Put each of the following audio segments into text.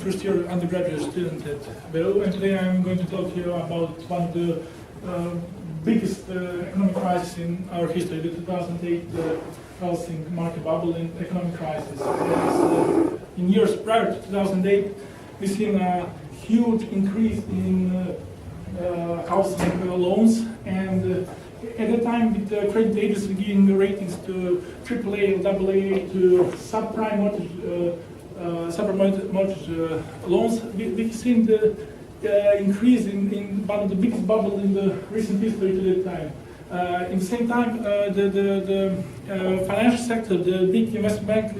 first-year undergraduate student at BU, and today I'm going to talk to you about one of the biggest economic crises in our history, the 2008 housing market bubble and economic crisis. In years prior to 2008, we've seen a huge increase in housing loans, and at the time, with the credit agencies giving the ratings to AAA, AA, to subprime mortgage loans, we've seen the increase in one of the biggest bubbles in the recent history to that time. In the same time, the financial sector, the big investment bank,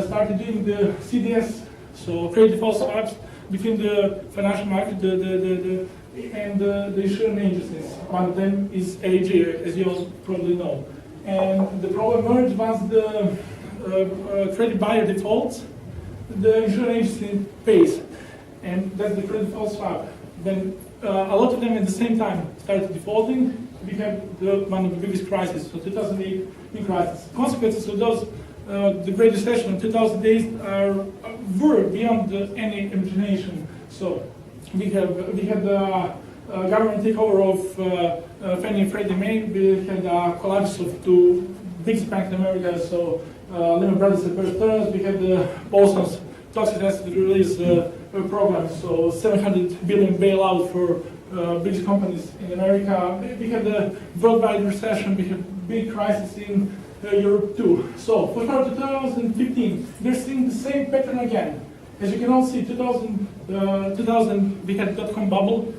started doing the CDS, so credit default swaps between the financial market and the insurance agencies. One of them is AG, as you all probably know. And the problem emerged once the credit buyer defaults, the insurance agency pays, and that's the credit default swap. Then a lot of them at the same time started defaulting. We had one of the biggest crises, so 2008 crisis. Consequences of those, the Great Recession in 2008 were beyond any imagination. So we had the government takeover of Fannie and Freddie Mae. We had a collapse of two biggest banks in America, so Lehman Brothers and Bear Stearns. We had the Paulson's toxic asset release program, so $700 billion bailout for biggest companies in America. We had the worldwide recession. We had big crisis in Europe too. So for 2015, we're seeing the same pattern again. As you can all see, 2000 we had dot-com bubble.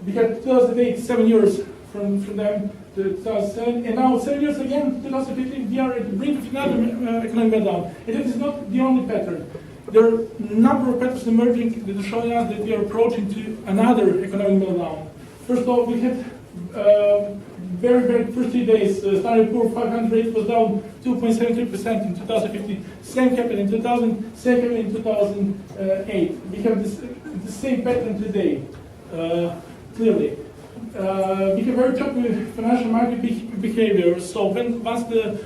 We had 2008, 7 years from them to 2007, and now 7 years again, 2015, we are at the brink of another economic meltdown. And it is not the only pattern. There are a number of patterns emerging that are showing us that we are approaching to another economic meltdown. First of all, we had very first 3 days, Standard & Poor's 500 rate was down 2.73% in 2015. Same happened in 2000, same happened in 2008. We have the same pattern today, clearly. We have very choppy financial market behavior. So when the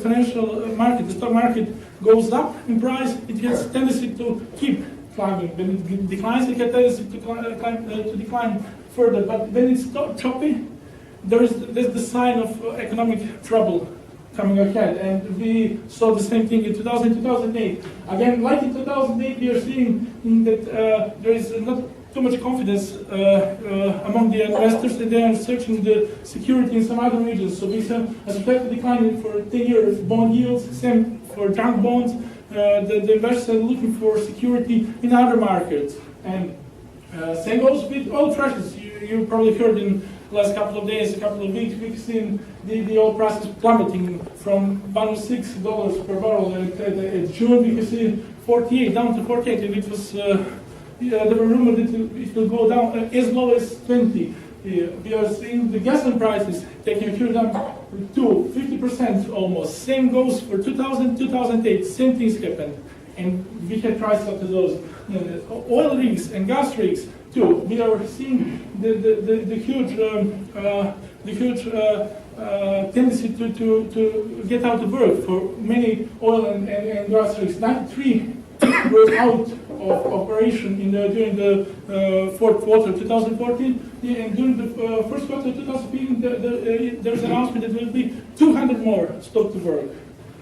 financial market, the stock market, goes up in price, it has tendency to keep climbing. When it declines, it has tendency to decline further. But when it's choppy, there's the sign of economic trouble coming ahead. And we saw the same thing in 2008. Again, like in 2008, we are seeing that there is not too much confidence among the investors, and they are searching the security in some other regions. So we have a substantial decline for 10-year bond yields, same for junk bonds. The investors are looking for security in other markets. And same goes with oil prices. You probably heard in the last couple of days, a couple of weeks, we've seen the oil prices plummeting from $106 per barrel. At June, we can see 48, down to 48, and it was there were rumors that it will go down as low as 20. We are seeing the gasoline prices taking a huge down to 50% almost. Same goes for 2000, 2008. Same things happened, and we had prices up to those. Oil rigs and gas rigs too. We are seeing the huge tendency to get out of work for many oil and gas rigs. 93 were out of operation during the fourth quarter 2014, and during the first quarter 2015, there's an announcement that there will be 200 more stopped to work.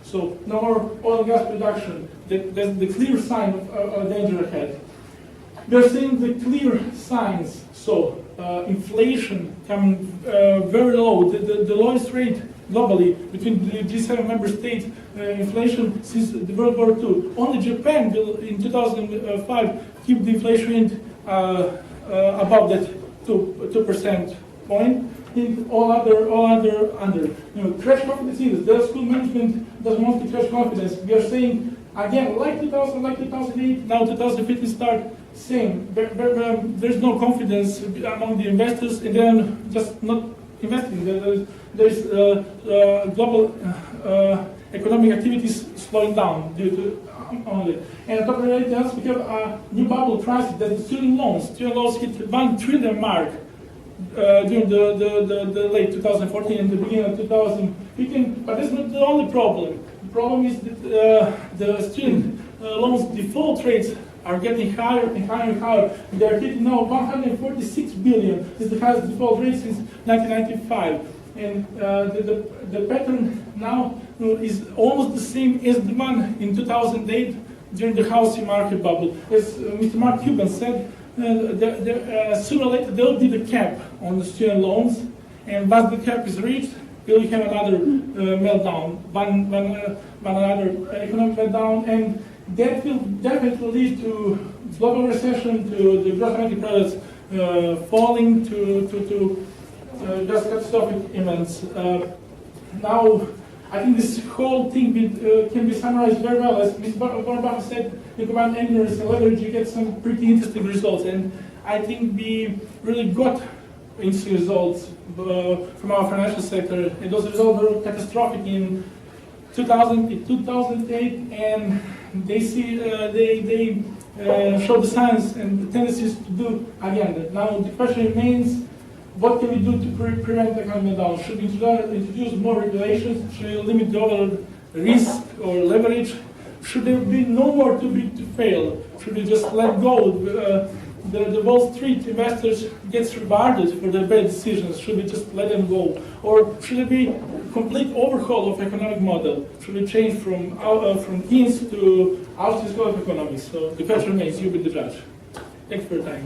So no more oil and gas production. That's the clear sign of danger ahead. We are seeing the clear signs. So inflation coming very low, the lowest rate globally between the G7 member states, inflation since the World War II. Only Japan will, in 2005, keep the inflation rate above that 2% point. In all other under. Crash confidence index. The school management doesn't want to crash confidence. We are saying again, like 2000, like 2008, now 2015 start same. There's no confidence among the investors, and they're just not investing. There's global economic activities slowing down due to only. And on top of everything else, we have a new bubble crisis, that is student loans. Student loans hit 1 trillion mark during the late 2014 and the beginning of 2015. But that's not the only problem. The problem is that the student loans default rates are getting higher and higher and higher. They are hitting now 146 billion. This is the highest default rate since 1995. And the pattern now is almost the same as the one in 2008 during the housing market bubble. As Mr. Mark Cuban said, sooner or later there will be the cap on the student loans, and once the cap is reached, we will have another meltdown, another economic meltdown, and that will definitely lead to global recession, to the gross domestic products falling, to just catastrophic events. Now, I think this whole thing can be summarized very well. As Mr. Warren Buffett said, you combine ignorance and leverage, you get some pretty interesting results. And I think we really got interesting results from our financial sector. And those results were catastrophic in 2008, and they show the signs and the tendencies to do again. Now the question remains, what can we do to prevent economic meltdown? Should we introduce more regulations? Should we limit the overall risk or leverage? Should there be no more too big to fail? Should we just let go? The Wall Street investors get rewarded for their bad decisions. Should we just let them go? Or should there be a complete overhaul of economic model? Should we change from Keynes to Austrian school of economics? So the question remains, you be the judge. Thanks for your time.